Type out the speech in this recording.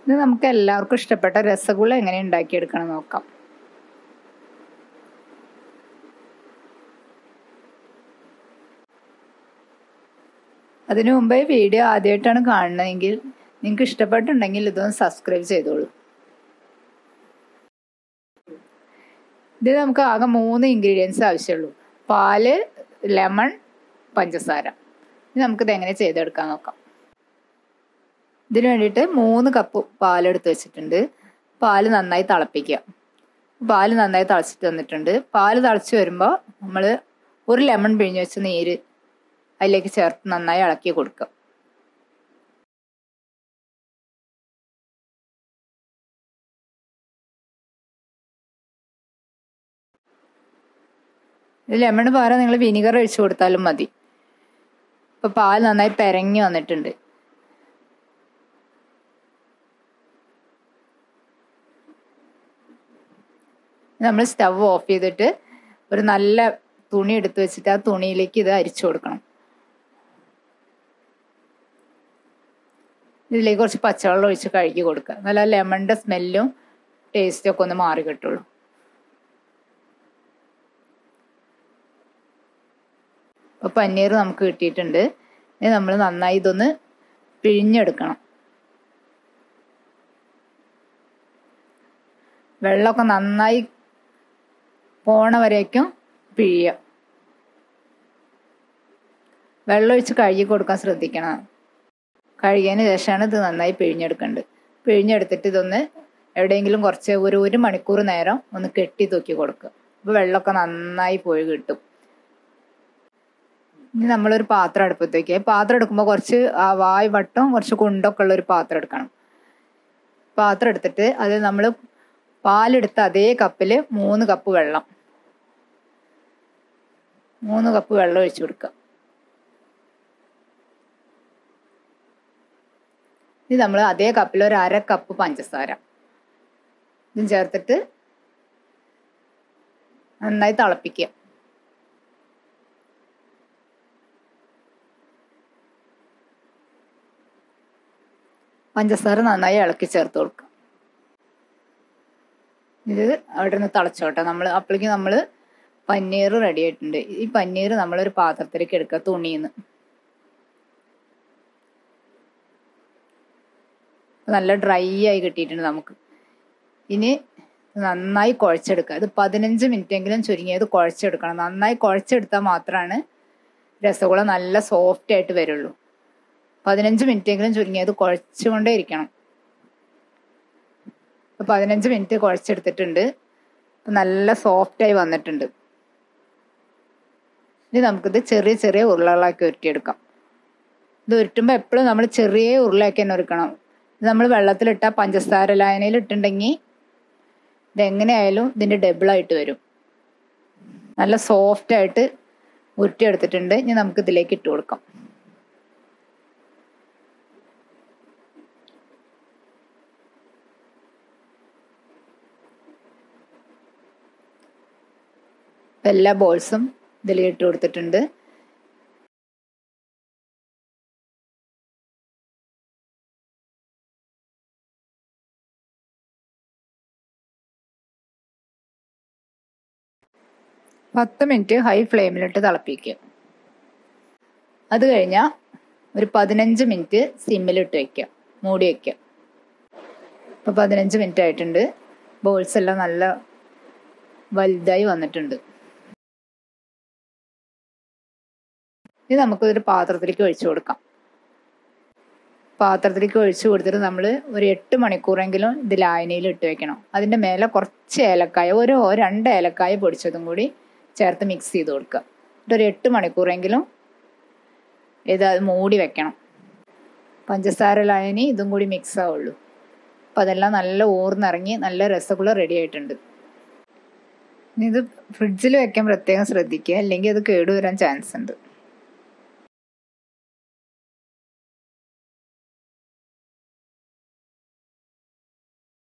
ഇത് നമുക്ക് എല്ലാവർക്കും ഇഷ്ടപ്പെട്ട രസഗുള എങ്ങനെ ഉണ്ടാക്കിയെടുക്കണം നോക്കാം. അതിനു മുമ്പേ വീഡിയോ ആദ്യമായിട്ടാണ് കാണുന്നതെങ്കിൽ നിങ്ങൾക്ക് ഇഷ്ടപ്പെട്ടുണ്ടെങ്കിൽ ഇതൊന്ന് സബ്സ്ക്രൈബ് ചെയ്തോളൂ. ഇത് നമുക്ക് ആകെ 3 ഇൻഗ്രീഡിയൻസ് ആവശ്യമുള്ളൂ: പാല്, ലെമൺ, പഞ്ചസാര. ഇനി നമുക്കിത് എങ്ങനെ ചെയ്തെടുക്കാൻ നോക്കാം. ഇതിനു വേണ്ടിയിട്ട് 3 കപ്പ് പാലെടുത്ത് വെച്ചിട്ടുണ്ട്. പാല് നന്നായി തിളപ്പിക്കുക. പാല് നന്നായി തിളച്ചിട്ട് വന്നിട്ടുണ്ട്. പാല് തിളച്ച് വരുമ്പോൾ നമ്മൾ 1 ലെമൺ പിഴിഞ്ഞ് വെച്ച നീര് അതിലേക്ക് ചേർത്ത് നന്നായി ഇളക്കി കൊടുക്കുക. ലെമണ് പകരം നിങ്ങൾ വിനിഗർ ഒഴിച്ചു കൊടുത്താലും മതി. ഇപ്പം പാൽ നന്നായി പെരങ്ങി വന്നിട്ടുണ്ട്. നമ്മൾ സ്റ്റവ് ഓഫ് ചെയ്തിട്ട് ഒരു നല്ല തുണി എടുത്ത് വെച്ചിട്ട് ആ തുണിയിലേക്ക് ഇത് അരിച്ചു കൊടുക്കണം. ഇതിലേക്ക് കുറച്ച് പച്ചവെള്ളം ഒഴിച്ച് കഴുകി കൊടുക്കുക. നല്ല ലെമണിൻ്റെ സ്മെല്ലും ടേസ്റ്റും ഒക്കെ ഒന്ന് മാറി കിട്ടുള്ളൂ. അപ്പോൾ പനീർ നമുക്ക് കിട്ടിയിട്ടുണ്ട്. ഇനി നമ്മൾ നന്നായി ഇതൊന്ന് പിഴിഞ്ഞെടുക്കണം. വെള്ളമൊക്കെ നന്നായി പോണ വരേക്കും പിഴിയുക. വെള്ളം ഒഴിച്ച് കഴുകി കൊടുക്കാൻ ശ്രദ്ധിക്കണം. കഴുകിയതിന് ശേഷമാണ് ഇത് നന്നായി പിഴിഞ്ഞെടുക്കേണ്ടത്. പിഴിഞ്ഞെടുത്തിട്ട് ഇതൊന്ന് എവിടെയെങ്കിലും കുറച്ച് ഒരു 1 മണിക്കൂർ നേരം ഒന്ന് കെട്ടി തൂക്കി കൊടുക്കുക. അപ്പോൾ വെള്ളമൊക്കെ നന്നായി പോയി കിട്ടും. ഇനി നമ്മളൊരു പാത്രം അടുപ്പത്ത് വയ്ക്കുക. പാത്രം എടുക്കുമ്പോൾ കുറച്ച് വായ് വട്ടം കുറച്ച് കുണ്ടൊക്കെ ഉള്ള ഒരു പാത്രം എടുക്കണം. പാത്രം എടുത്തിട്ട് അത് നമ്മൾ പാലെടുത്ത അതേ കപ്പിൽ 3 കപ്പ് വെള്ളം 3 കപ്പ് വെള്ളം ഒഴിച്ചു കൊടുക്കുക. ഇത് നമ്മൾ അതേ കപ്പിൽ ഒരു 1/2 കപ്പ് പഞ്ചസാര ഇതും ചേർത്തിട്ട് നന്നായി തിളപ്പിക്കുക. പഞ്ചസാര നന്നായി ഇളക്കി ചേർത്ത് കൊടുക്കുക. ഇത് അവിടെ നിന്ന് തിളച്ചോട്ടെ. അപ്പോഴേക്കും നമ്മൾ പനീർ റെഡി ആയിട്ടുണ്ട്. ഈ പനീർ നമ്മളൊരു പാത്രത്തിലേക്ക് എടുക്കുക തുണിയിൽ നിന്ന്. നല്ല ഡ്രൈ ആയി കിട്ടിയിട്ടുണ്ട് നമുക്ക്. ഇനി നന്നായി കുഴച്ചെടുക്കുക. ഇത് 15 മിനിറ്റെങ്കിലും ചുരുങ്ങിയത് കുഴച്ചെടുക്കണം. നന്നായി കുഴച്ചെടുത്താൽ മാത്രമാണ് രസഗുള നല്ല സോഫ്റ്റ് ആയിട്ട് വരുള്ളൂ. 15 മിനിറ്റെങ്കിലും ചുരുങ്ങിയത് കുഴച്ചുകൊണ്ടേ ഇരിക്കണം. 15 മിനിറ്റ് കുഴച്ചെടുത്തിട്ടുണ്ട്. നല്ല സോഫ്റ്റായി വന്നിട്ടുണ്ട്. ഇനി നമുക്കിത് ചെറിയ ചെറിയ ഉരുളകളാക്കി ഉരുട്ടിയെടുക്കാം. ഇത് ഉരുട്ടുമ്പോൾ എപ്പോഴും നമ്മൾ ചെറിയ ഉരുളയാക്കി തന്നെ ഉരുക്കണം. ഇത് നമ്മൾ വെള്ളത്തിലിട്ട പഞ്ചസാര ലായനിയിൽ ഇട്ടുണ്ടെങ്കിൽ ഇതെങ്ങനെയായാലും ഇതിൻ്റെ ഡബിളായിട്ട് വരും. നല്ല സോഫ്റ്റായിട്ട് ഉരുട്ടിയെടുത്തിട്ടുണ്ട്. ഇനി നമുക്ക് ഇതിലേക്ക് ഇട്ട് കൊടുക്കാം. എല്ലാ ബോൾസും ഇതിലേക്ക് ഇട്ട് കൊടുത്തിട്ടുണ്ട്. പത്ത് മിനിറ്റ് ഹൈ ഫ്ലെയിമിലിട്ട് തിളപ്പിക്കുക. അത് കഴിഞ്ഞാൽ ഒരു 15 മിനിറ്റ് സിമ്മിലിട്ട് വയ്ക്കുക, മൂടി വയ്ക്കുക. ഇപ്പോൾ 15 മിനിറ്റ് ആയിട്ടുണ്ട്. ബോൾസ് എല്ലാം നല്ല വലുതായി വന്നിട്ടുണ്ട്. ഇനി നമുക്കൊരു പാത്രത്തിലേക്ക് ഒഴിച്ചു കൊടുക്കാം. പാത്രത്തിലേക്ക് ഒഴിച്ചു കൊടുത്തിട്ട് നമ്മൾ ഒരു 8 മണിക്കൂറെങ്കിലും ഇത് ലായനിയിൽ ഇട്ട് വെക്കണം. അതിൻ്റെ മേലെ കുറച്ച് ഏലക്കായ, 2 ഏലക്കായ പൊടിച്ചതും കൂടി ചേർത്ത് മിക്സ് ചെയ്ത് കൊടുക്കുക. എന്നിട്ടൊരു 8 മണിക്കൂറെങ്കിലും ഇത് മൂടി വെക്കണം. പഞ്ചസാര ലായനി ഇതും കൂടി മിക്സ് ആവുള്ളൂ. അപ്പം അതെല്ലാം നല്ല ഊർന്നിറങ്ങി നല്ല രസഗുള റെഡി ആയിട്ടുണ്ട്. ഇനി ഇത് ഫ്രിഡ്ജിൽ വെക്കാൻ പ്രത്യേകം ശ്രദ്ധിക്കുക, അല്ലെങ്കിൽ അത് കേടുവരാൻ ചാൻസ് ഉണ്ട്.